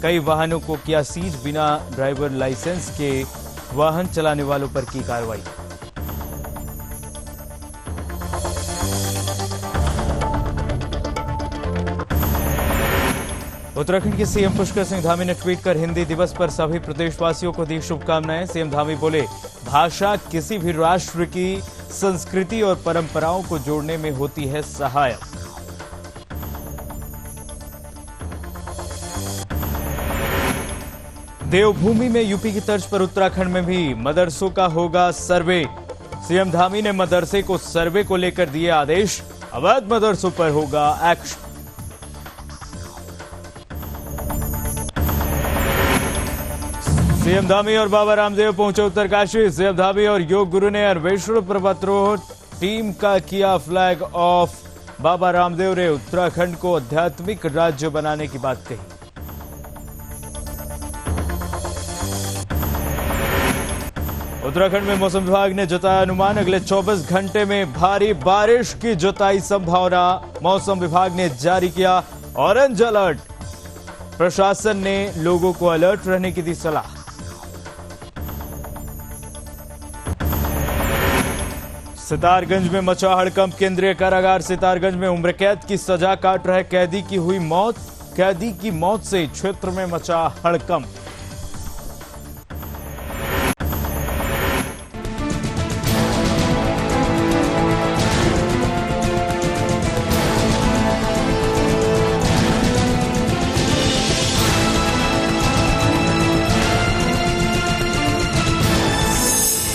कई वाहनों को किया सीज, बिना ड्राइवर लाइसेंस के वाहन चलाने वालों पर की कार्रवाई। उत्तराखंड के सीएम पुष्कर सिंह धामी ने ट्वीट कर हिंदी दिवस पर सभी प्रदेशवासियों को दी शुभकामनाएं। सीएम धामी बोले, भाषा किसी भी राष्ट्र की संस्कृति और परंपराओं को जोड़ने में होती है सहायक। देवभूमि में यूपी की तर्ज पर उत्तराखंड में भी मदरसों का होगा सर्वे। सीएम धामी ने मदरसे को सर्वे को लेकर दिए आदेश। अवैध मदरसों पर होगा एक्शन। सीएम धामी और बाबा रामदेव पहुंचे उत्तरकाशी। सीएम धामी और योग गुरु ने अन्वेषण पर्वतारोहण टीम का किया फ्लैग ऑफ। बाबा रामदेव ने उत्तराखंड को आध्यात्मिक राज्य बनाने की बात कही। उत्तराखंड में मौसम विभाग ने जताया अनुमान, अगले 24 घंटे में भारी बारिश की जताई संभावना। मौसम विभाग ने जारी किया ऑरेंज अलर्ट। प्रशासन ने लोगों को अलर्ट रहने की दी सलाह। सितारगंज में मचा हड़कंप। केंद्रीय कारागार सितारगंज में उम्र कैद की सजा काट रहे कैदी की हुई मौत। कैदी की मौत से क्षेत्र में मचा हड़कंप।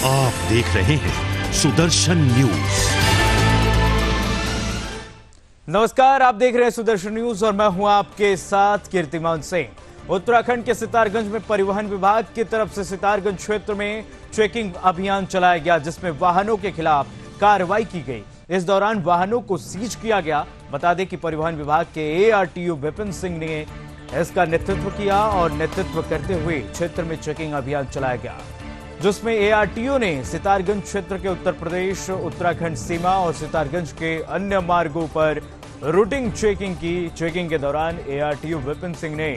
आप देख रहे हैं सुदर्शन न्यूज। नमस्कार, आप देख रहे हैं सुदर्शन न्यूज और मैं हूं आपके साथ कीर्तिमान सिंह। उत्तराखंड के सितारगंज में परिवहन विभाग की तरफ से सितारगंज क्षेत्र में चेकिंग अभियान चलाया गया, जिसमें वाहनों के खिलाफ कार्रवाई की गई। इस दौरान वाहनों को सीज किया गया। बता दें कि परिवहन विभाग के एआरटीओ विपिन सिंह ने इसका नेतृत्व किया और नेतृत्व करते हुए क्षेत्र में चेकिंग अभियान चलाया गया, जिसमें एआरटीओ ने सितारगंज क्षेत्र के उत्तर प्रदेश उत्तराखंड सीमा और सितारगंज के अन्य मार्गों पर रूटिंग चेकिंग की। चेकिंग के दौरान एआरटीओ विपिन सिंह ने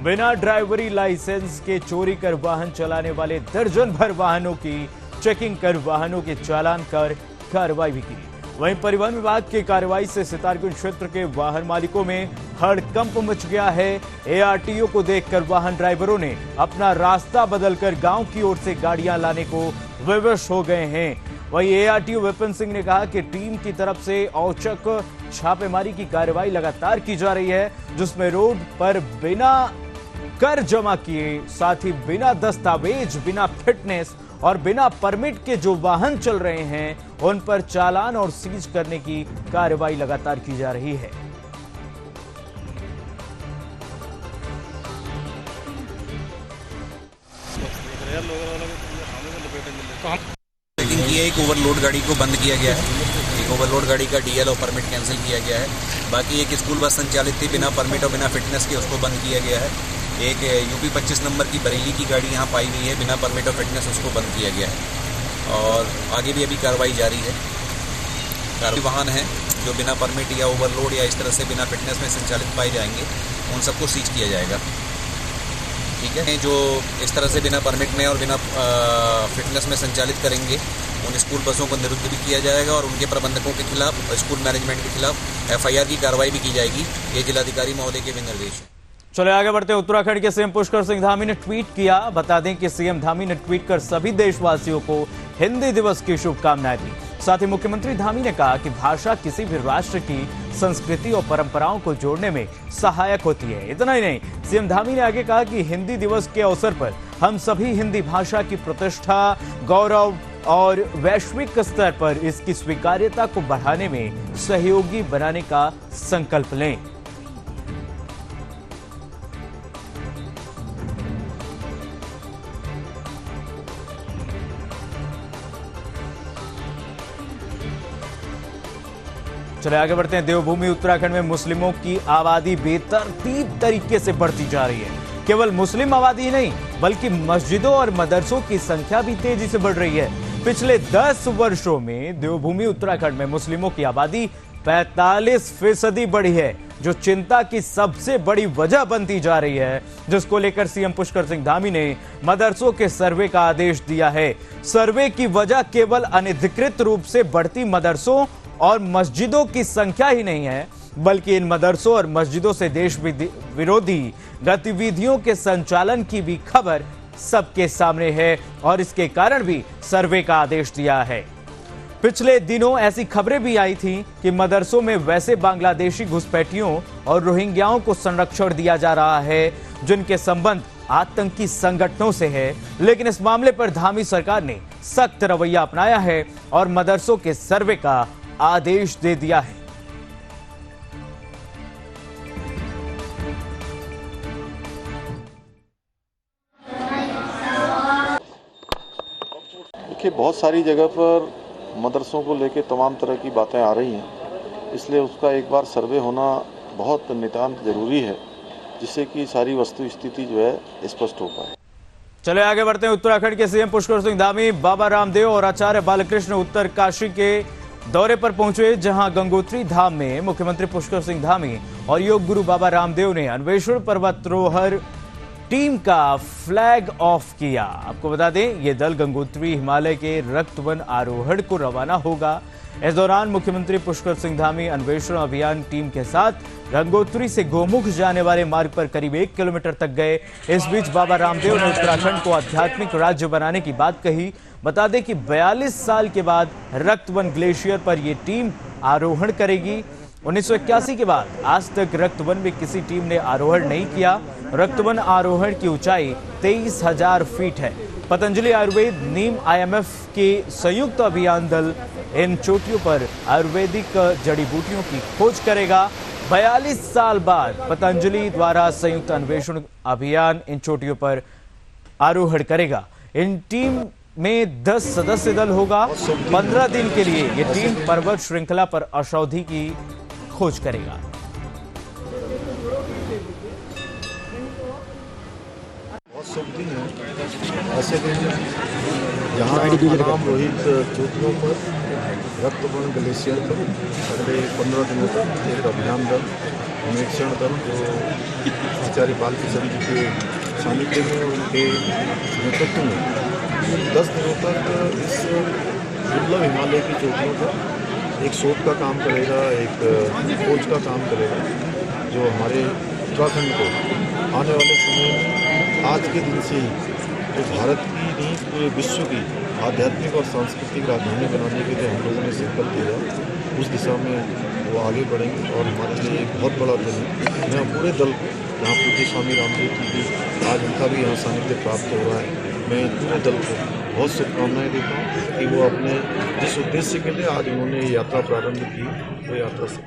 बिना ड्राइवरी लाइसेंस के चोरी कर वाहन चलाने वाले दर्जन भर वाहनों की चेकिंग कर वाहनों के चालान कर कार्रवाई भी की। वहीं परिवहन विभाग की कार्रवाई से सितारगंज क्षेत्र के वाहन मालिकों में हड़कंप मच गया है। एआरटीओ को देखकर वाहन ड्राइवरों ने अपना रास्ता बदलकर गांव की ओर से गाड़ियां लाने को विवश हो गए हैं। वहीं एआरटीओ विपिन सिंह ने कहा कि टीम की तरफ से औचक छापेमारी की कार्रवाई लगातार की जा रही है, जिसमें रोड पर बिना कर जमा किए, साथ ही बिना दस्तावेज, बिना फिटनेस और बिना परमिट के जो वाहन चल रहे हैं उन पर चालान और सीज करने की कार्रवाई लगातार की जा रही है। चेकिंग की है, एक ओवरलोड गाड़ी को बंद किया गया है। एक ओवरलोड गाड़ी का डीएल और परमिट कैंसिल किया गया है। बाकी एक स्कूल बस संचालित थी, बिना परमिट और बिना फिटनेस के, उसको बंद किया गया है। एक यूपी 25 नंबर की बरेली की गाड़ी यहाँ पाई गई है, बिना परमिट और फिटनेस, उसको बंद किया गया है। और आगे भी अभी कार्रवाई जारी है। वाहन हैं जो बिना परमिट या ओवरलोड या इस तरह से बिना फिटनेस में संचालित पाए जाएंगे, उन सबको सीज किया जाएगा। ठीक है, जो इस तरह से बिना परमिट में और बिना फिटनेस में संचालित करेंगे, उन स्कूल बसों को निरुद्ध भी किया जाएगा और उनके प्रबंधकों के खिलाफ, स्कूल मैनेजमेंट के खिलाफ एफआईआर की कार्रवाई भी की जाएगी। ये जिलाधिकारी महोदय के भी निर्देश है। चले आगे बढ़ते हैं। उत्तराखंड के सीएम पुष्कर सिंह धामी ने ट्वीट किया। बता दें कि सीएम धामी ने ट्वीट कर सभी देशवासियों को हिंदी दिवस की शुभकामनाएं दी। साथ ही मुख्यमंत्री धामी ने कहा कि भाषा किसी भी राष्ट्र की संस्कृति और परंपराओं को जोड़ने में सहायक होती है। इतना ही नहीं, सीएम धामी ने आगे कहा कि हिंदी दिवस के अवसर पर हम सभी हिंदी भाषा की प्रतिष्ठा, गौरव और वैश्विक स्तर पर इसकी स्वीकार्यता को बढ़ाने में सहयोगी बनाने का संकल्प लें। चले आगे बढ़ते हैं। देवभूमि उत्तराखंड में मुस्लिमों की आबादी बेतरतीब तरीके से बढ़ती जा रही है। केवल मुस्लिम आबादी ही नहीं, बल्कि मस्जिदों और मदरसों की संख्या भी तेजी से बढ़ रही है। पिछले 10 वर्षों में देवभूमि उत्तराखंड में मुस्लिमों की आबादी 45% बढ़ी है, जो चिंता की सबसे बड़ी वजह बनती जा रही है, जिसको लेकर सीएम पुष्कर सिंह धामी ने मदरसों के सर्वे का आदेश दिया है। सर्वे की वजह केवल अनधिकृत रूप से बढ़ती मदरसों और मस्जिदों की संख्या ही नहीं है, बल्कि इन मदरसों और मस्जिदों से देश विरोधी गतिविधियों के संचालन की भी खबर सबके सामने है और इसके कारण भी सर्वे का आदेश दिया है। पिछले दिनों ऐसी खबरें भी आई थी कि मदरसों में वैसे बांग्लादेशी घुसपैठियों और रोहिंग्याओं को संरक्षण दिया जा रहा है, जिनके संबंध आतंकी संगठनों से है, लेकिन इस मामले पर धामी सरकार ने सख्त रवैया अपनाया है और मदरसों के सर्वे का आदेश दे दिया है। देखिए, बहुत सारी जगह पर मदरसों को लेकर तमाम तरह की बातें आ रही हैं, इसलिए उसका एक बार सर्वे होना बहुत नितांत जरूरी है, जिससे कि सारी वस्तु स्थिति जो है स्पष्ट हो पाए। चले आगे बढ़ते हैं। उत्तराखंड के सीएम पुष्कर सिंह धामी बाबा रामदेव और आचार्य बालकृष्ण उत्तर काशी के दौरे पर पहुंचे, जहां गंगोत्री धाम में मुख्यमंत्री पुष्कर सिंह धामी और योग गुरु बाबा रामदेव ने अन्वेषण पर्वतारोहण टीम का फ्लैग ऑफ किया। आपको बता दें, ये दल गंगोत्री हिमालय के रक्तवन आरोहण को रवाना होगा। इस दौरान मुख्यमंत्री पुष्कर सिंह धामी अन्वेषण अभियान टीम के साथ गंगोत्री से गोमुख जाने वाले मार्ग पर करीब 1 किलोमीटर तक गए। इस बीच बाबा रामदेव ने उत्तराखंड को आध्यात्मिक राज्य बनाने की बात कही। बता दें कि 42 साल के बाद रक्तवन ग्लेशियर पर यह टीम आरोहण करेगी। 1981 के बाद आज तक रक्तवन में किसी टीम ने आरोहण नहीं किया। रक्तवन आरोहण की ऊंचाई 23,000 फीट है। पतंजलि आयुर्वेद, नीम, IMF के संयुक्त अभियान दल इन चोटियों पर आयुर्वेदिक जड़ी बूटियों की खोज करेगा। 42 साल बाद पतंजलि द्वारा संयुक्त अन्वेषण अभियान इन चोटियों पर आरोहण करेगा। इन टीम में 10 सदस्य दल होगा। 15 दिन के लिए ये टीम पर्वत श्रृंखला पर औषधि की खोज करेगा। बहुत शुभ दिन है, ऐसे दिन जहाँ राम रोहित चोटियों पर रक्तवन ग्लेशियर पर अगले 15 दिनों तक एक अभियान दल, अन्वेषण दल जो आचार्य बालकृष्ण जी के सानिध्य में उनके नेतृत्व में 10 दिनों तक इस दुर्लभ हिमालय की चोटियों पर एक शोध का काम करेगा, एक खोज का काम करेगा, जो हमारे उत्तराखंड को आने वाले समय में आज के दिन से ही जो भारत की नहीं पूरे विश्व की आध्यात्मिक और सांस्कृतिक राजधानी बनाने के लिए हम लोगों ने संकल्प लिया, उस दिशा में वो आगे बढ़ेंगे और हमारे लिए एक बहुत बड़ा दिन है। मैं पूरे दल को, यहाँ पूज्य स्वामी रामदेव जी की आज उनका भी यहाँ सानिध्य प्राप्त हो रहा है, मैं पूरे दल को बहुत शुभकामनाएं देता हूँ कि वो अपने जिस उद्देश्य के लिए आज उन्होंने यात्रा प्रारंभ की वो यात्रा से।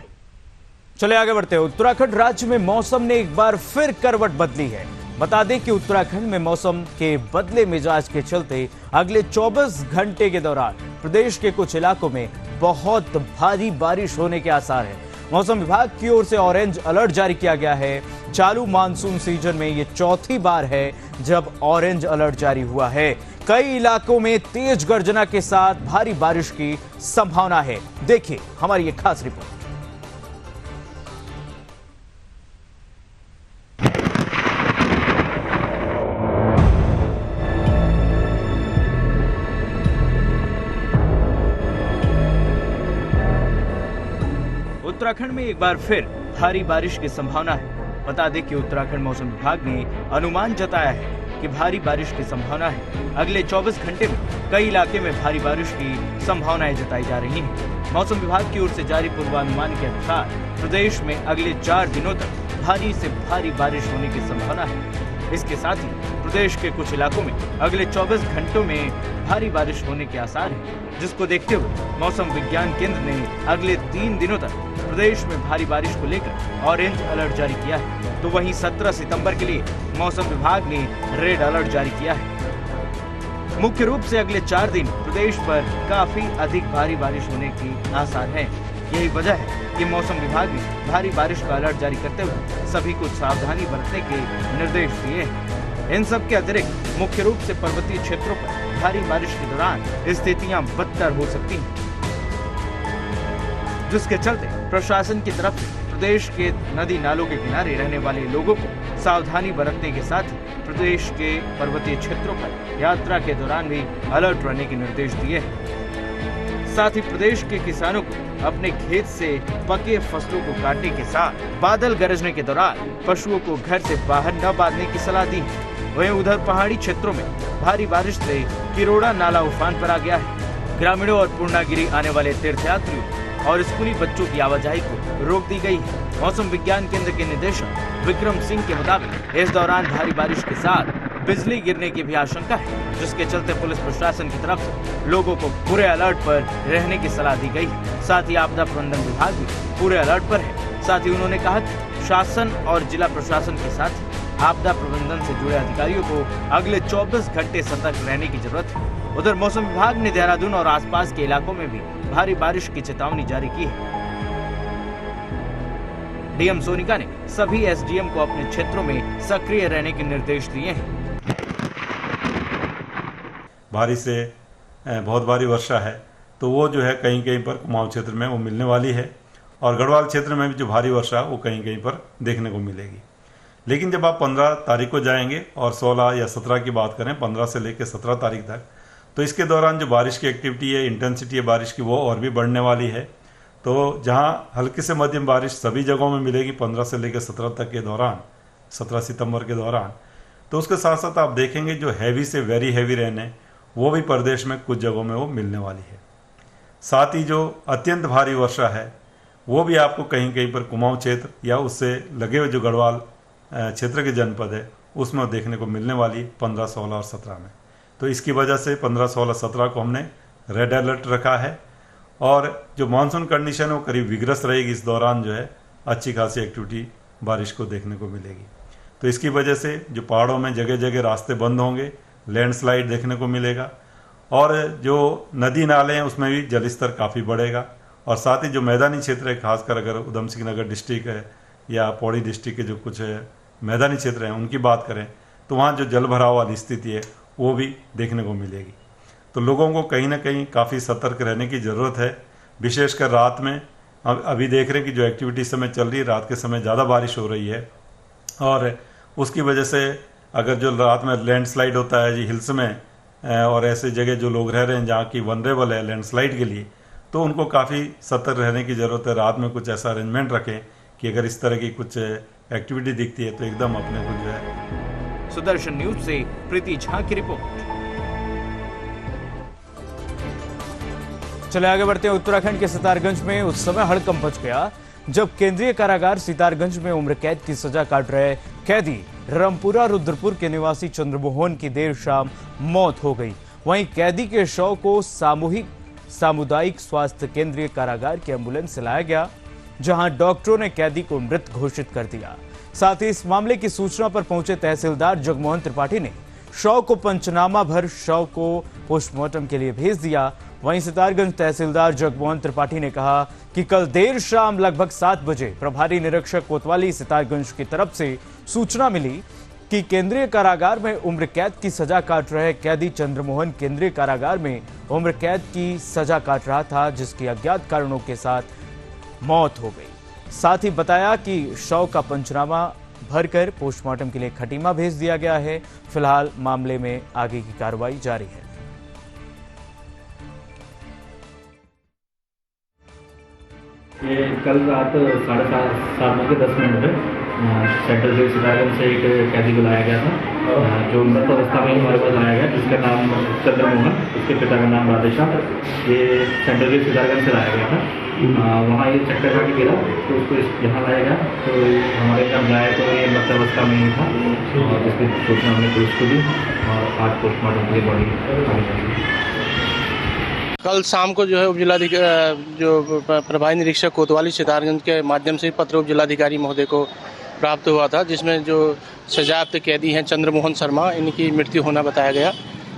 चले आगे बढ़ते हैं। उत्तराखंड राज्य में मौसम ने एक बार फिर करवट बदली है। बता दें कि उत्तराखंड में मौसम के बदले मिजाज के चलते अगले 24 घंटे के दौरान प्रदेश के कुछ इलाकों में बहुत भारी बारिश होने के आसार हैं। मौसम विभाग की ओर से ऑरेंज अलर्ट जारी किया गया है। चालू मानसून सीजन में ये चौथी बार है जब ऑरेंज अलर्ट जारी हुआ है। कई इलाकों में तेज गर्जना के साथ भारी बारिश की संभावना है। देखिए हमारी ये खास रिपोर्ट। उत्तराखंड में एक बार फिर भारी बारिश की संभावना है। बता दें कि उत्तराखंड मौसम विभाग ने अनुमान जताया है कि भारी बारिश की संभावना है। अगले 24 घंटे में कई इलाके में भारी बारिश की संभावनाएं जताई जा रही हैं। मौसम विभाग की ओर से जारी पूर्वानुमान के अनुसार प्रदेश में अगले 4 दिनों तक भारी से भारी बारिश होने की संभावना है। इसके साथ ही प्रदेश के कुछ इलाकों में अगले 24 घंटों में भारी बारिश होने के आसार हैं, जिसको देखते हुए मौसम विज्ञान केंद्र ने अगले 3 दिनों तक प्रदेश में भारी बारिश को लेकर ऑरेंज अलर्ट जारी किया है। तो वहीं 17 सितंबर के लिए मौसम विभाग ने रेड अलर्ट जारी किया है। मुख्य रूप से अगले 4 दिन प्रदेश पर काफी अधिक भारी बारिश होने की आसार है। यही वजह है कि मौसम विभाग ने भारी बारिश का अलर्ट जारी करते हुए सभी को सावधानी बरतने के निर्देश दिए हैं। इन सब के अतिरिक्त मुख्य रूप से पर्वतीय क्षेत्रों पर भारी बारिश के दौरान स्थितियां बदतर हो सकती हैं। जिसके चलते प्रशासन की तरफ से प्रदेश के नदी नालों के किनारे रहने वाले लोगों को सावधानी बरतने के साथ ही प्रदेश के पर्वतीय क्षेत्रों पर यात्रा के दौरान भी अलर्ट रहने के निर्देश दिए हैं। साथ ही प्रदेश के किसानों को अपने खेत से पके फसलों को काटने के साथ बादल गरजने के दौरान पशुओं को घर से बाहर न बांधने की सलाह दी है। वहीं उधर पहाड़ी क्षेत्रों में भारी बारिश से किरोड़ा नाला उफान पर आ गया है। ग्रामीणों और पूर्णागिरी आने वाले तीर्थयात्रियों और स्कूली बच्चों की आवाजाही को रोक दी गई है। मौसम विज्ञान केंद्र के निदेशक विक्रम सिंह के मुताबिक इस दौरान भारी बारिश के साथ बिजली गिरने की भी आशंका है, जिसके चलते पुलिस प्रशासन की तरफ से लोगों को पूरे अलर्ट पर रहने की सलाह दी गई है। साथ ही आपदा प्रबंधन विभाग भी पूरे अलर्ट पर है। साथ ही उन्होंने कहा कि शासन और जिला प्रशासन के साथ आपदा प्रबंधन से जुड़े अधिकारियों को अगले 24 घंटे सतर्क रहने की जरूरत है। उधर मौसम विभाग ने देहरादून और आसपास के इलाकों में भी भारी बारिश की चेतावनी जारी की है। डीएम सोनिका ने सभी एसडीएम को अपने क्षेत्रों में सक्रिय रहने के निर्देश दिए हैं। बारिश से बहुत भारी वर्षा है तो वो जो है कहीं कहीं पर कुमाऊं क्षेत्र में वो मिलने वाली है और गढ़वाल क्षेत्र में भी जो भारी वर्षा वो कहीं कहीं पर देखने को मिलेगी। लेकिन जब आप 15 तारीख को जाएंगे और 16 या 17 की बात करें, 15 से लेकर 17 तारीख तक, तो इसके दौरान जो बारिश की एक्टिविटी है, इंटेंसिटी है बारिश की, वो और भी बढ़ने वाली है। तो जहाँ हल्की से मध्यम बारिश सभी जगहों में मिलेगी 15 से लेकर 17 तक के दौरान, 17 सितंबर के दौरान, तो उसके साथ साथ आप देखेंगे जो हैवी से वेरी हैवी रहने वो भी प्रदेश में कुछ जगहों में वो मिलने वाली है। साथ ही जो अत्यंत भारी वर्षा है वो भी आपको कहीं कहीं पर कुमाऊं क्षेत्र या उससे लगे हुए जो गढ़वाल क्षेत्र के जनपद है उसमें देखने को मिलने वाली 15, 16 और 17 में। तो इसकी वजह से 15, 16, 17 को हमने रेड अलर्ट रखा है और जो मानसून कंडीशन है वो करीब विग्रस्त रहेगी। इस दौरान जो है अच्छी खासी एक्टिविटी बारिश को देखने को मिलेगी। तो इसकी वजह से जो पहाड़ों में जगह जगह रास्ते बंद होंगे, लैंडस्लाइड देखने को मिलेगा और जो नदी नाले हैं उसमें भी जलस्तर काफ़ी बढ़ेगा। और साथ ही जो मैदानी क्षेत्र है, खासकर अगर उधम सिंह नगर डिस्ट्रिक्ट है या पौड़ी डिस्ट्रिक्ट के जो कुछ मैदानी क्षेत्र हैं उनकी बात करें तो वहाँ जो जल भराव वाली स्थिति है वो भी देखने को मिलेगी। तो लोगों को कहीं ना कहीं काफ़ी सतर्क रहने की ज़रूरत है, विशेषकर रात में। अभी देख रहे हैं कि जो एक्टिविटी इस समय चल रही है, रात के समय ज़्यादा बारिश हो रही है और उसकी वजह से अगर जो रात में लैंडस्लाइड होता है जी हिल्स में और ऐसे जगह जो लोग रह रहे हैं जहाँ की वनरेबल है लैंडस्लाइड के लिए, तो उनको काफ़ी सतर्क रहने की ज़रूरत है। रात में कुछ ऐसा अरेंजमेंट रखें कि अगर इस तरह की कुछ एक्टिविटी दिखती है तो एकदम अपने को जो है। सुदर्शन न्यूज से प्रीति झा की रिपोर्ट। चले आगे बढ़ते हैं। उत्तराखंड के सितारगंज में उस समय हड़कंप मच गया जब केंद्रीय कारागार सितारगंज में उम्र कैद की सजा काट रहे कैदी रामपुरा रुद्रपुर के निवासी चंद्रमोहन की देर शाम मौत हो गई। वहीं कैदी के शव को सामुदायिक स्वास्थ्य केंद्रीय कारागार की एम्बुलेंस से लाया गया, जहां डॉक्टरों ने कैदी को मृत घोषित कर दिया। साथ ही इस मामले की सूचना पर पहुंचे तहसीलदार जगमोहन त्रिपाठी ने शव को पंचनामा भर शव को पोस्टमार्टम के लिए भेज दिया। वहीं सितारगंज तहसीलदार जगमोहन त्रिपाठी ने कहा कि कल देर शाम लगभग 7 बजे प्रभारी निरीक्षक कोतवाली सितारगंज की तरफ से सूचना मिली कि केंद्रीय कारागार में उम्र कैद की सजा काट रहे कैदी चंद्रमोहन केंद्रीय कारागार में उम्र कैद की सजा काट रहा था, जिसकी अज्ञात कारणों के साथ मौत हो गई। साथ ही बताया कि शव का पंचनामा भरकर पोस्टमार्टम के लिए खटीमा भेज दिया गया है। फिलहाल मामले में आगे की कार्रवाई जारी है। ये कल रात 7:30 में सेंट्रल जेल सितारगंज से एक कैदी को लाया गया था, जो मृत अवस्था में हमारे पास लाया गया, जिसका नाम चंद्रमोहन, उसके पिता का नाम राधेश्याम। ये सेंट्रल जेल सितारगंज से लाया गया था। वहाँ ये चक्कर खा के गिरा तो उसको यहाँ लाया गया, तो हमारे यहाँ लाया तो ये मृत अवस्था में ही था और जिसकी सूचना हमने पुलिस को दी और आज पोस्टमार्टम की बॉडी कल शाम को जो है उप जिलाधिकारी जो प्रभारी निरीक्षक कोतवाली सितारगंज के माध्यम से पत्र उप जिलाधिकारी महोदय को प्राप्त हुआ था, जिसमें जो सजायाफ्त कैदी हैं चंद्रमोहन शर्मा, इनकी मृत्यु होना बताया गया।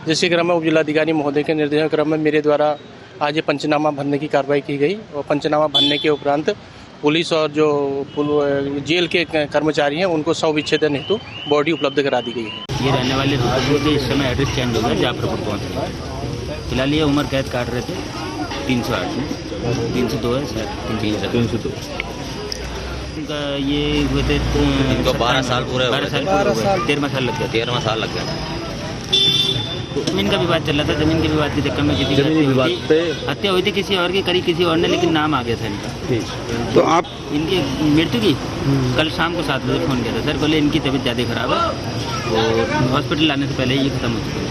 जिसके क्रम में उप जिलाधिकारी महोदय के निर्देश क्रम में मेरे द्वारा आज ये पंचनामा भरने की कार्रवाई की गई और पंचनामा भरने के उपरांत पुलिस और जो जेल के कर्मचारी हैं उनको शव विच्छेदन हेतु बॉडी उपलब्ध करा दी गई है। ये रहने वाले रुद्रपुर के इस समय एड्रेस चेंज हो गया, जाफरपुर पहुँच रहे हैं। फिलहाल ये उम्र कैद काट रहे थे 308 में। 302 है सर, 302 इनका ये हुए थे इनको 12 साल पूरे हो गए 13 साल लग गए। 13वां साल लग गया। तो जमीन का विवाद चल रहा था, जमीन के विवाद के चक्कर में किसी जमीनी विवाद पे हत्या हुई थी किसी और की, करी किसी और ने, लेकिन नाम आ गया था इनका। तो आप इनकी मृत्यु की कल शाम को 7 बजे फ़ोन किया था सर, बोले इनकी तबीयत ज़्यादा खराब है और हॉस्पिटल लाने से पहले ये खत्म हो चुकी है।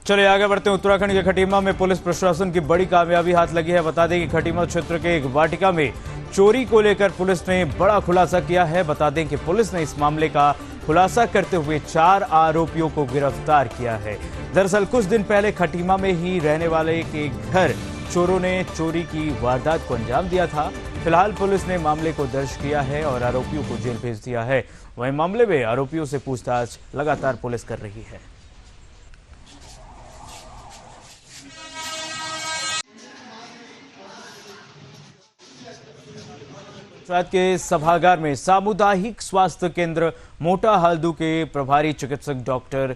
चलिए आगे बढ़ते हैं। उत्तराखंड के खटीमा में पुलिस प्रशासन की बड़ी कामयाबी हाथ लगी है। बता दें कि खटीमा क्षेत्र के एक वाटिका में चोरी को लेकर पुलिस ने बड़ा खुलासा किया है। बता दें कि पुलिस ने इस मामले का खुलासा करते हुए 4 आरोपियों को गिरफ्तार किया है। दरअसल कुछ दिन पहले खटीमा में ही रहने वाले के घर चोरों ने चोरी की वारदात को अंजाम दिया था। फिलहाल पुलिस ने मामले को दर्ज किया है और आरोपियों को जेल भेज दिया है। वहीं मामले में आरोपियों से पूछताछ लगातार पुलिस कर रही है। पंचायत के सभागार में सामुदायिक स्वास्थ्य केंद्र मोटा हाल्दू के प्रभारी चिकित्सक डॉक्टर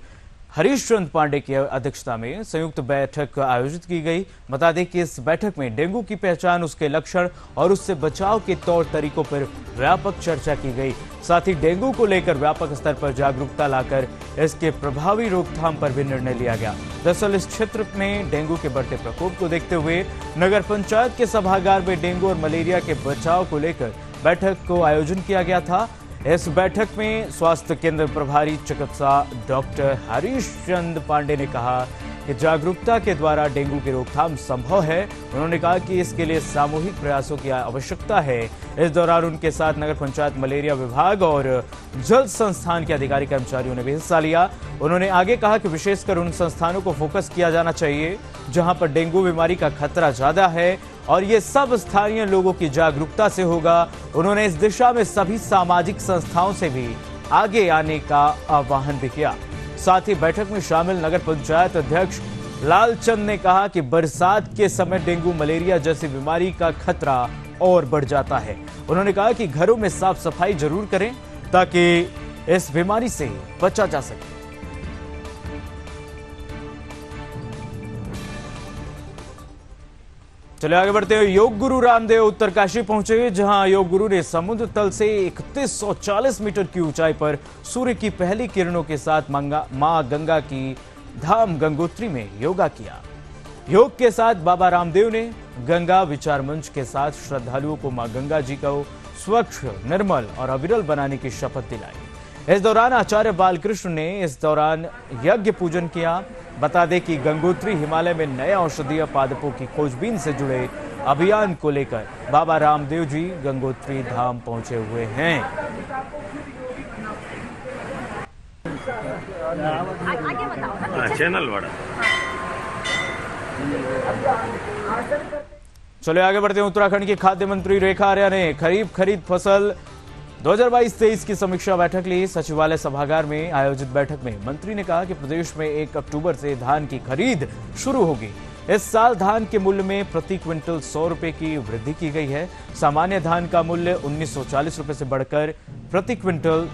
हरीश चंद पांडे की अध्यक्षता में संयुक्त बैठक आयोजित की गई। बता दें कि इस बैठक में डेंगू की पहचान, उसके लक्षण और उससे बचाव के तौर तरीकों पर व्यापक चर्चा की गई। साथ ही डेंगू को लेकर व्यापक स्तर पर जागरूकता लाकर इसके प्रभावी रोकथाम पर भी निर्णय लिया गया। दरअसल इस क्षेत्र में डेंगू के बढ़ते प्रकोप को देखते हुए नगर पंचायत के सभागार में डेंगू और मलेरिया के बचाव को लेकर बैठक को आयोजन किया गया था। इस बैठक में स्वास्थ्य केंद्र प्रभारी चिकित्सक डॉक्टर हरीश चंद पांडे ने कहा कि जागरूकता के द्वारा डेंगू की रोकथाम संभव है। उन्होंने कहा कि इसके लिए सामूहिक प्रयासों की आवश्यकता है। इस दौरान उनके साथ नगर पंचायत, मलेरिया विभाग और जल संस्थान के अधिकारी कर्मचारियों ने भी हिस्सा लिया। उन्होंने आगे कहा कि विशेषकर उन संस्थानों को फोकस किया जाना चाहिए जहां पर डेंगू बीमारी का खतरा ज्यादा है और ये सब स्थानीय लोगों की जागरूकता से होगा। उन्होंने इस दिशा में सभी सामाजिक संस्थाओं से भी आगे आने का आह्वान भी किया। साथ ही बैठक में शामिल नगर पंचायत अध्यक्ष लालचंद ने कहा कि बरसात के समय डेंगू, मलेरिया जैसी बीमारी का खतरा और बढ़ जाता है। उन्होंने कहा कि घरों में साफ सफाई जरूर करें ताकि इस बीमारी से बचा जा सके। चलिए आगे बढ़ते हैं। योग गुरु रामदेव उत्तरकाशी पहुंचे, जहां योग गुरु ने समुद्र तल से 3140 मीटर की ऊंचाई पर सूर्य की पहली किरणों के साथ मां गंगा की धाम गंगोत्री में योगा किया। योग के साथ बाबा रामदेव ने गंगा विचार मंच के साथ श्रद्धालुओं को मां गंगा जी को स्वच्छ, निर्मल और अविरल बनाने की शपथ दिलाई। इस दौरान आचार्य बालकृष्ण ने यज्ञ पूजन किया। बता दें कि गंगोत्री हिमालय में नए औषधीय पादपों की खोजबीन से जुड़े अभियान को लेकर बाबा रामदेव जी गंगोत्री धाम पहुंचे हुए हैं। चैनल बड़ा। चलिए आगे बढ़ते हैं। उत्तराखंड की खाद्य मंत्री रेखा आर्या ने खरीफ खरीद फसल 2022-23 की समीक्षा बैठक ली। सचिवालय सभागार में आयोजित बैठक में मंत्री ने कहा कि प्रदेश में 1 अक्टूबर से धान की खरीद शुरू होगी। इस साल धान के मूल्य में प्रति क्विंटल 100 रुपए की वृद्धि की गई है। सामान्य धान का मूल्य 1940 रुपए से बढ़कर प्रति क्विंटल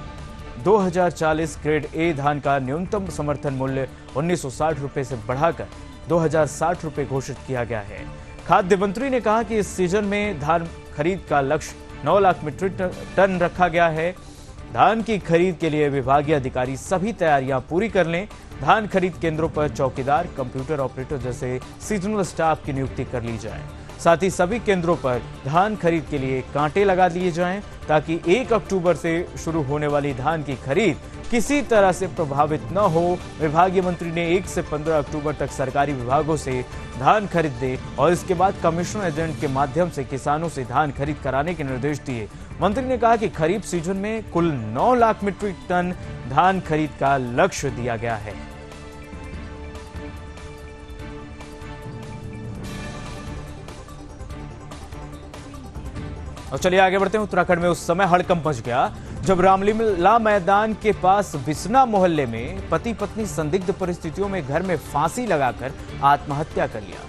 2040, ग्रेड ए धान का न्यूनतम समर्थन मूल्य 1960 रुपए से बढ़ाकर 2060 रुपए घोषित किया गया है। खाद्य मंत्री ने कहा कि इस सीजन में धान खरीद का लक्ष्य 9 लाख मीट्रिक टन रखा गया है। धान की खरीद के लिए विभागीय अधिकारी सभी तैयारियां पूरी कर लें। धान खरीद केंद्रों पर चौकीदार, कंप्यूटर ऑपरेटर जैसे सीजनल स्टाफ की नियुक्ति कर ली जाए। साथ ही सभी केंद्रों पर धान खरीद के लिए कांटे लगा दिए जाएं ताकि 1 अक्टूबर से शुरू होने वाली धान की खरीद किसी तरह से प्रभावित न हो। विभागीय मंत्री ने 1 से 15 अक्टूबर तक सरकारी विभागों से धान खरीदने और इसके बाद कमीशन एजेंट के माध्यम से किसानों से धान खरीद कराने के निर्देश दिए। मंत्री ने कहा कि खरीफ सीजन में कुल 9 लाख मीट्रिक टन धान खरीद का लक्ष्य दिया गया है। और चलिए आगे बढ़ते हैं। उत्तराखंड में उस समय हड़कंप मच गया जब रामलीला मैदान के पास बिसना मोहल्ले में पति पत्नी संदिग्ध परिस्थितियों में घर में फांसी लगाकर आत्महत्या कर लिया।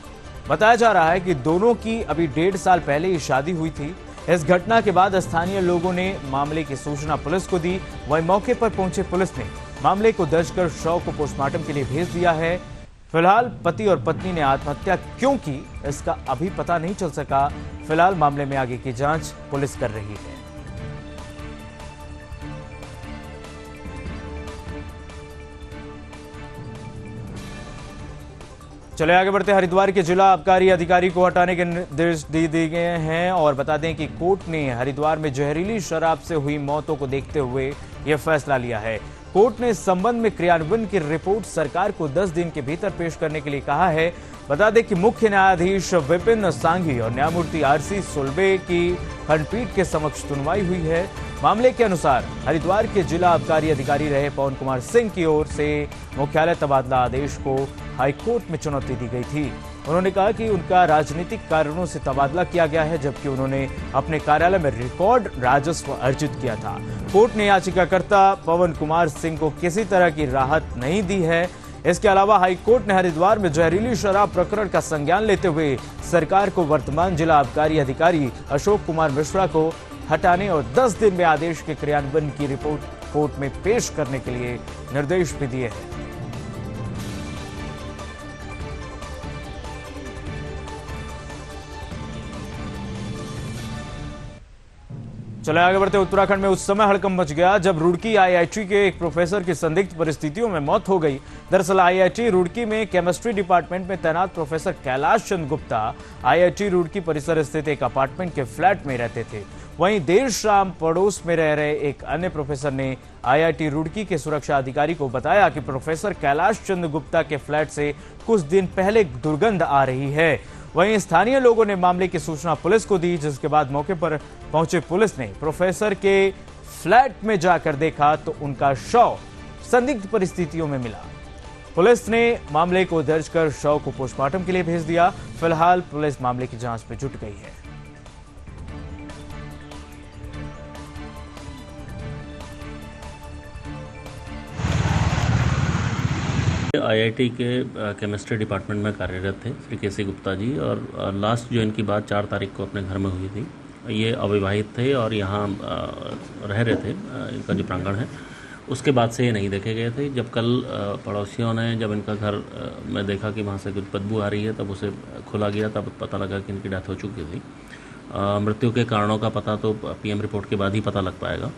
बताया जा रहा है कि दोनों की अभी 1.5 साल पहले ही शादी हुई थी। इस घटना के बाद स्थानीय लोगों ने मामले की सूचना पुलिस को दी। वहीं मौके पर पहुंचे पुलिस ने मामले को दर्ज कर शव को पोस्टमार्टम के लिए भेज दिया है। फिलहाल पति और पत्नी ने आत्महत्या क्यों की, इसका अभी पता नहीं चल सका। फिलहाल मामले में आगे की जांच पुलिस कर रही है। चले आगे बढ़ते। हरिद्वार के जिला आबकारी अधिकारी को हटाने के निर्देश दे दिए गए हैं और बता दें कि कोर्ट ने हरिद्वार में जहरीली शराब से हुई मौतों को देखते हुए यह फैसला लिया है। कोर्ट ने इस संबंध में क्रियान्वयन की रिपोर्ट सरकार को 10 दिन के भीतर पेश करने के लिए कहा है। बता दें कि मुख्य न्यायाधीश विपिन सांघी और न्यायमूर्ति आरसी सुलभे की खंडपीठ के समक्ष सुनवाई हुई है। मामले के अनुसार हरिद्वार के जिला आबकारी अधिकारी रहे पवन कुमार सिंह की ओर से मुख्यालय तबादला आदेश को हाईकोर्ट में चुनौती दी गई थी। उन्होंने कहा कि उनका राजनीतिक कारणों से तबादला किया गया है, जबकि उन्होंने अपने कार्यालय में रिकॉर्ड राजस्व अर्जित किया था। कोर्ट ने याचिकाकर्ता पवन कुमार सिंह को किसी तरह की राहत नहीं दी है। इसके अलावा हाईकोर्ट ने हरिद्वार में जहरीली शराब प्रकरण का संज्ञान लेते हुए सरकार को वर्तमान जिला आबकारी अधिकारी अशोक कुमार मिश्रा को हटाने और 10 दिन में आदेश के क्रियान्वयन की रिपोर्ट कोर्ट में पेश करने के लिए निर्देश भी दिए हैं। चले आगे बढ़ते। उत्तराखंड में उस समय हड़कंप मच गया जब रुड़की आईआईटी के एक प्रोफेसर की संदिग्ध परिस्थितियों में मौत हो गई। दरअसल आईआईटी रुड़की में केमिस्ट्री डिपार्टमेंट में तैनात प्रोफेसर कैलाश चंद्र गुप्ता आईआईटी रुड़की परिसर स्थित एक अपार्टमेंट के फ्लैट में रहते थे। वहीं देर शाम पड़ोस में रह रहे एक अन्य प्रोफेसर ने आईआईटी रुड़की के सुरक्षा अधिकारी को बताया कि प्रोफेसर कैलाश चंद्र गुप्ता के फ्लैट से कुछ दिन पहले दुर्गंध आ रही है। वहीं स्थानीय लोगों ने मामले की सूचना पुलिस को दी, जिसके बाद मौके पर पहुंचे पुलिस ने प्रोफेसर के फ्लैट में जाकर देखा तो उनका शव संदिग्ध परिस्थितियों में मिला। पुलिस ने मामले को दर्ज कर शव को पोस्टमार्टम के लिए भेज दिया। फिलहाल पुलिस मामले की जांच में जुट गई है। आईआईटी के केमिस्ट्री डिपार्टमेंट में कार्यरत थे श्री केसी गुप्ता जी, और लास्ट जो इनकी बात 4 तारीख को अपने घर में हुई थी। ये अविवाहित थे और यहाँ रह रहे थे। इनका जो प्रांगण है उसके बाद से ये नहीं देखे गए थे। जब कल पड़ोसियों ने जब इनका घर में देखा कि वहाँ से कुछ बदबू आ रही है, तब उसे खोला गया, तब पता लगा कि इनकी डेथ हो चुकी थी। मृत्यु के कारणों का पता तो पीएम रिपोर्ट के बाद ही पता लग पाएगा,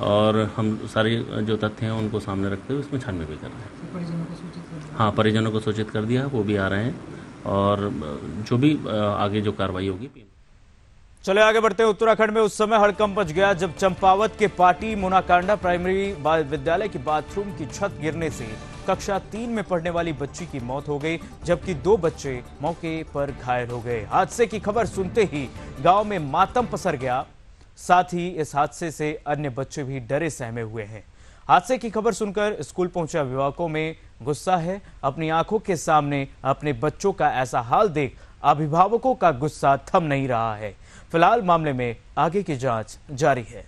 और हम सारे जो तथ्य हैं उनको सामने रखते हुए उसमें छानबीन भी कर रहे हैं। हाँ, परिजनों को सूचित कर दिया, वो भी आ रहे हैं, और जो भी आगे जो कार्रवाई होगी। चले आगे बढ़ते हैं। उत्तराखंड में उस समय हड़कंप मच गया जब चंपावत के पाटी मोनाकांडा प्राइमरी विद्यालय की बाथरूम की छत गिरने से कक्षा 3 में पढ़ने वाली बच्ची की मौत हो गई, जबकि 2 बच्चे मौके पर घायल हो गए। हादसे की खबर सुनते ही गांव में मातम पसर गया। साथ ही इस हादसे से अन्य बच्चे भी डरे सहमे हुए हैं। हादसे की खबर सुनकर स्कूल पहुंचे अभिभावकों में गुस्सा है। अपनी आंखों के सामने अपने बच्चों का ऐसा हाल देख अभिभावकों का गुस्सा थम नहीं रहा है। फिलहाल मामले में आगे की जांच जारी है।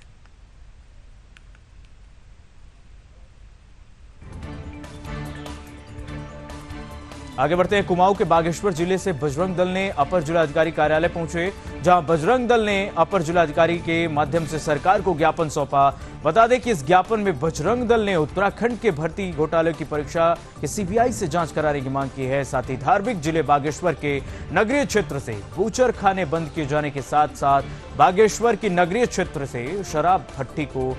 आगे बढ़ते हैं। कुमाऊं के बागेश्वर जिले से बजरंग दल ने अपर जिलाधिकारी कार्यालय पहुंचे, जहां बजरंग दल ने अपर जिलाधिकारी के माध्यम से सरकार को ज्ञापन सौंपा। बता दें कि इस ज्ञापन में बजरंग दल ने उत्तराखंड के भर्ती घोटाले की परीक्षा की सीबीआई से जांच कराने की मांग की है। साथ ही धार्मिक जिले बागेश्वर के नगरीय क्षेत्र से बूचर खाने बंद किए जाने के साथ साथ बागेश्वर की नगरीय क्षेत्र से शराब भट्टी को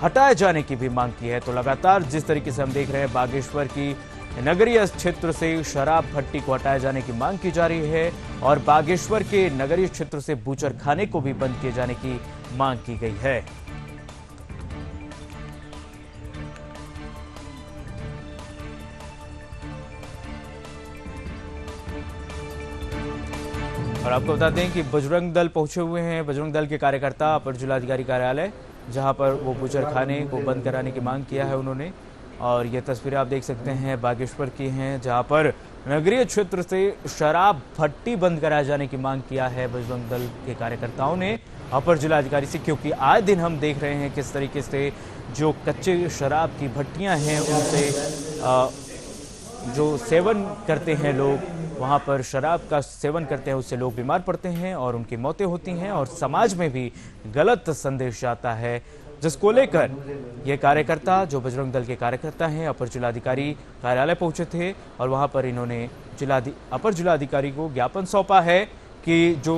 हटाए जाने की भी मांग की है। तो लगातार जिस तरीके से हम देख रहे हैं, बागेश्वर की नगरीय क्षेत्र से शराब भट्टी को हटाए जाने की मांग की जा रही है, और बागेश्वर के नगरीय क्षेत्र से बूचर खाने को भी बंद किए जाने की मांग की गई है। और आपको बता दें कि बजरंग दल पहुंचे हुए हैं, बजरंग दल के कार्यकर्ता अपर जिलाधिकारी कार्यालय, जहां पर वो बूचर खाने को बंद कराने की मांग किया है उन्होंने। और ये तस्वीरें आप देख सकते हैं बागेश्वर की हैं, जहां पर नगरीय क्षेत्र से शराब भट्टी बंद कराए जाने की मांग किया है बजरंग दल के कार्यकर्ताओं ने अपर जिलाधिकारी से, क्योंकि आए दिन हम देख रहे हैं किस तरीके से जो कच्चे शराब की भट्टियां हैं उनसे जो सेवन करते हैं लोग, वहां पर शराब का सेवन करते हैं, उससे लोग बीमार पड़ते हैं और उनकी मौतें होती हैं, और समाज में भी गलत संदेश आता है, जिसको लेकर ये कार्यकर्ता, जो बजरंग दल के कार्यकर्ता हैं, अपर जिलाधिकारी कार्यालय पहुंचे थे और वहां पर इन्होंने अपर जिलाधिकारी को ज्ञापन सौंपा है कि जो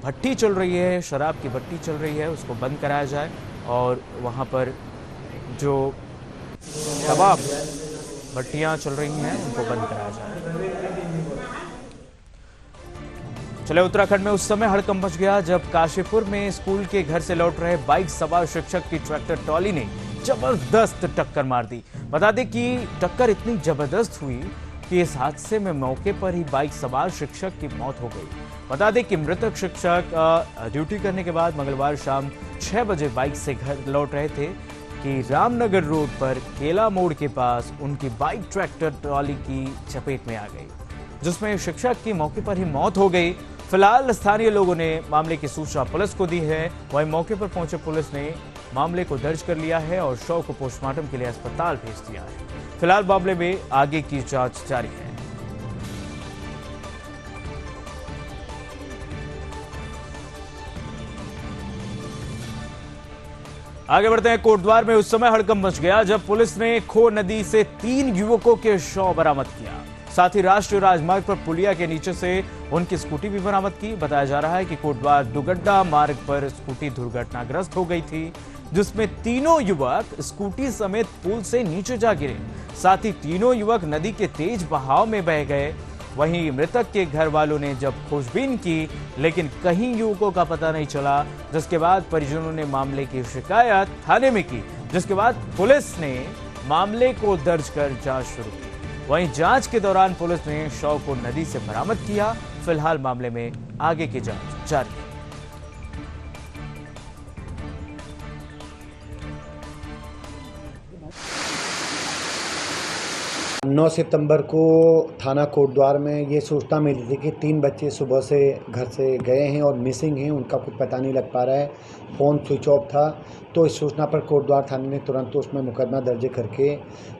भट्टी चल रही है, शराब की भट्टी चल रही है, उसको बंद कराया जाए और वहां पर जो तमाम भट्टियां चल रही हैं उनको बंद कराया जाए। चले उत्तराखंड में उस समय हड़कंप मच गया जब काशीपुर में स्कूल के घर से लौट रहे बाइक सवार शिक्षक की ट्रैक्टर ट्रॉली ने जबरदस्त टक्कर मार दी। बता दें कि टक्कर इतनी जबरदस्त हुई कि इस हादसे में मौके पर ही बाइक सवार शिक्षक की मौत हो गई। बता दें कि मृतक शिक्षक ड्यूटी करने के बाद मंगलवार शाम 6 बजे बाइक से घर लौट रहे थे कि रामनगर रोड पर केला मोड़ के पास उनकी बाइक ट्रैक्टर ट्रॉली की चपेट में आ गई, जिसमें शिक्षक की मौके पर ही मौत हो गई। फिलहाल स्थानीय लोगों ने मामले की सूचना पुलिस को दी है। वहीं मौके पर पहुंचे पुलिस ने मामले को दर्ज कर लिया है और शव को पोस्टमार्टम के लिए अस्पताल भेज दिया है। फिलहाल मामले में आगे की जांच जारी है। आगे बढ़ते हैं। कोटद्वार में उस समय हड़कंप मच गया जब पुलिस ने खो नदी से 3 युवकों के शव बरामद किया। साथ ही राष्ट्रीय राजमार्ग पर पुलिया के नीचे से उनकी स्कूटी भी बरामद की। बताया जा रहा है कि कोटद्वार दुगड्डा मार्ग पर स्कूटी दुर्घटनाग्रस्त हो गई थी, जिसमें तीनों युवक स्कूटी समेत पुल से नीचे जा गिरे। साथ ही तीनों युवक नदी के तेज बहाव में बह गए। वहीं मृतक के घर वालों ने जब खोजबीन की लेकिन कहीं युवकों का पता नहीं चला, जिसके बाद परिजनों ने मामले की शिकायत थाने में की, जिसके बाद पुलिस ने मामले को दर्ज कर जांच शुरू की। वहीं जांच के दौरान पुलिस ने शव को नदी से बरामद किया। फिलहाल मामले में आगे की जांच जारी है। 9 सितंबर को थाना कोटद्वार में ये सूचना मिली थी कि 3 बच्चे सुबह से घर से गए हैं और मिसिंग हैं, उनका कुछ पता नहीं लग पा रहा है, फ़ोन स्विच ऑफ था। तो इस सूचना पर कोटद्वार थाने ने तुरंत उसमें मुकदमा दर्ज करके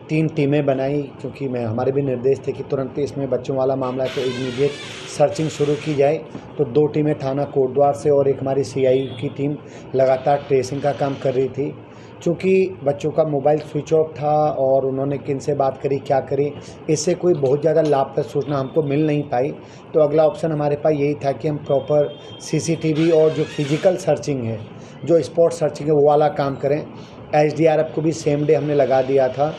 3 टीमें बनाई, क्योंकि हमारे भी निर्देश थे कि तुरंत इसमें बच्चों वाला मामला है तो इमीडिएट सर्चिंग शुरू की जाए। तो 2 टीमें थाना कोटद्वार से और एक हमारी CI की टीम लगातार ट्रेसिंग का काम कर रही थी। चूँकि बच्चों का मोबाइल स्विच ऑफ था और उन्होंने किन से बात करी, क्या करी, इससे कोई बहुत ज़्यादा लाभप्रद सूचना हमको मिल नहीं पाई। तो अगला ऑप्शन हमारे पास यही था कि हम प्रॉपर CCTV और जो फिजिकल सर्चिंग है, जो स्पॉट सर्चिंग है, वो वाला काम करें। SDRF को भी सेम डे हमने लगा दिया था,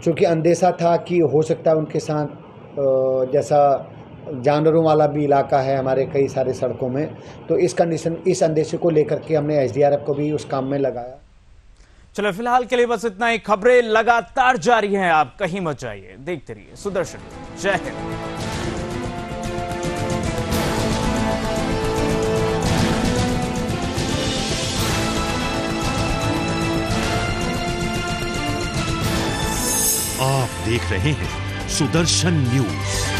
चूँकि अंदेशा था कि हो सकता है उनके साथ जैसा जानवरों वाला भी इलाका है हमारे कई सारे सड़कों में, तो इस अंदेशे को लेकर के हमने SDRF को भी उस काम में लगाया। चलो फिलहाल के लिए बस इतना ही। खबरें लगातार जारी हैं, आप कहीं मत जाइए, देखते रहिए सुदर्शन। जय हिंद। आप देख रहे हैं सुदर्शन न्यूज।